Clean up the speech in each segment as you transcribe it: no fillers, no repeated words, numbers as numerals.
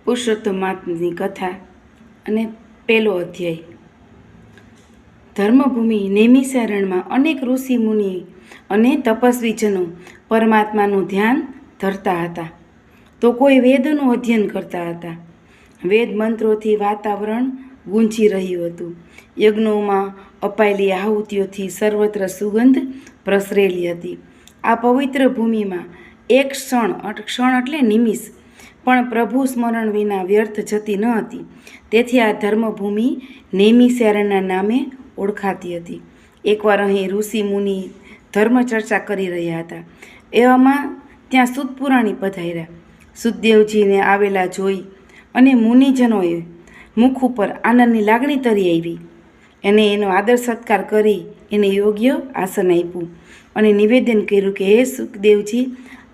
પુરુષોત્તમાત્મની કથા અને પહેલો અધ્યાય. ધર્મભૂમિ નૈમિષારણ્યમાં અનેક ઋષિ મુનિ અને તપસ્વીજનો પરમાત્માનું ધ્યાન ધરતા હતા, તો કોઈ વેદનું અધ્યયન કરતા હતા. વેદ મંત્રોથી વાતાવરણ ગુંજી રહ્યું હતું. યજ્ઞોમાં અપાયેલી આહુતિઓથી સર્વત્ર સુગંધ પ્રસરેલી હતી. આ પવિત્ર ભૂમિમાં એક ક્ષણ એટલે નિમિષ પણ પ્રભુ સ્મરણ વિના વ્યર્થ જતી ન હતી. તેથી આ ધર્મભૂમિ નૈમિષારણ્યના નામે ઓળખાતી હતી. એકવાર અહીં ઋષિ મુનિ ધર્મ ચર્ચા કરી રહ્યા હતા. એવામાં ત્યાં સૂત પુરાણી પધાર્યા. સુતદેવજીને આવેલા જોઈ અને મુનિજનોએ મુખ ઉપર આનંદની લાગણી તરી આવી. એને એનો આદર સત્કાર કરી એને યોગ્ય આસન આપ્યું અને નિવેદન કર્યું કે હે સુખદેવજી,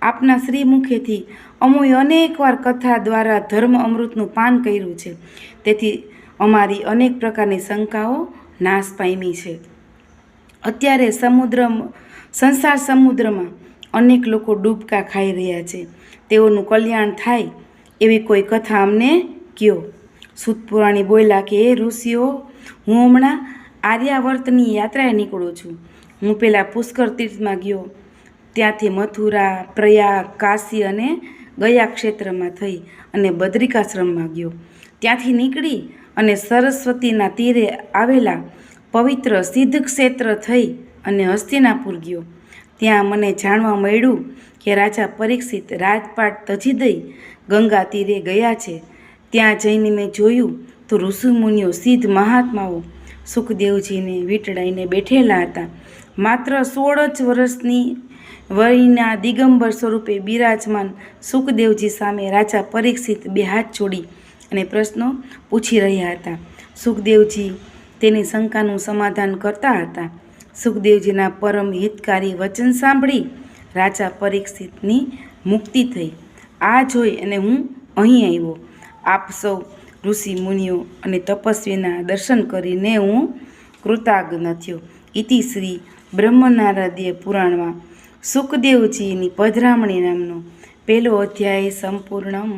આપના શ્રી મુખેથી અમોએ અનેકવાર કથા દ્વારા ધર્મ અમૃતનું પાન કર્યું છે. તેથી અમારી અનેક પ્રકારની શંકાઓ નાશ પામી છે. અત્યારે સંસાર સમુદ્રમાં અનેક લોકો ડૂબકા ખાઈ રહ્યા છે. તેઓનું કલ્યાણ થાય એવી કોઈ કથા અમને કહો. સૂતપુરાણી બોલ્યા કે હે ઋષિઓ, હું હમણાં આર્યાવર્તની યાત્રાએ નીકળું છું. હું પહેલાં પુષ્કર તીર્થમાં ગયો, ત્યાંથી મથુરા, પ્રયાગ, કાશી અને ગયા ક્ષેત્રમાં થઈ અને બદ્રિકાશ્રમમાં ગયો. ત્યાંથી નીકળી અને સરસ્વતીના તીરે આવેલા પવિત્ર સિદ્ધ ક્ષેત્ર થઈ અને હસ્તિનાપુર ગયો. ત્યાં મને જાણવા મળ્યું કે રાજા પરીક્ષિત રાજપાટ તજી દઈ ગંગા તીરે ગયા છે. ત્યાં જઈને મેં જોયું તો ઋષિમુનિઓ સિદ્ધ મહાત્માઓ સુખદેવજીને વીંટળાઈને બેઠેલા હતા. માત્ર 16 જ વર્ષની વયના દિગંબર સ્વરૂપે બિરાજમાન સુખદેવજી સામે રાજા પરીક્ષિત બે હાથ જોડી અને પ્રશ્નો પૂછી રહ્યા હતા. સુખદેવજી તેની શંકાનું સમાધાન કરતા હતા. સુખદેવજીના પરમ હિતકારી વચન સાંભળી રાજા પરીક્ષિતની મુક્તિ થઈ. આ જોઈ અને હું અહીં આવ્યો. આપ સૌ ઋષિ મુનિઓ અને તપસ્વીના દર્શન કરીને હું કૃતજ્ઞ થયો. ઇતિ શ્રી બ્રહ્મનારાદીય પુરાણમાં સુખદેવજીની પધરામણી નામનો પહેલો અધ્યાય સંપૂર્ણ.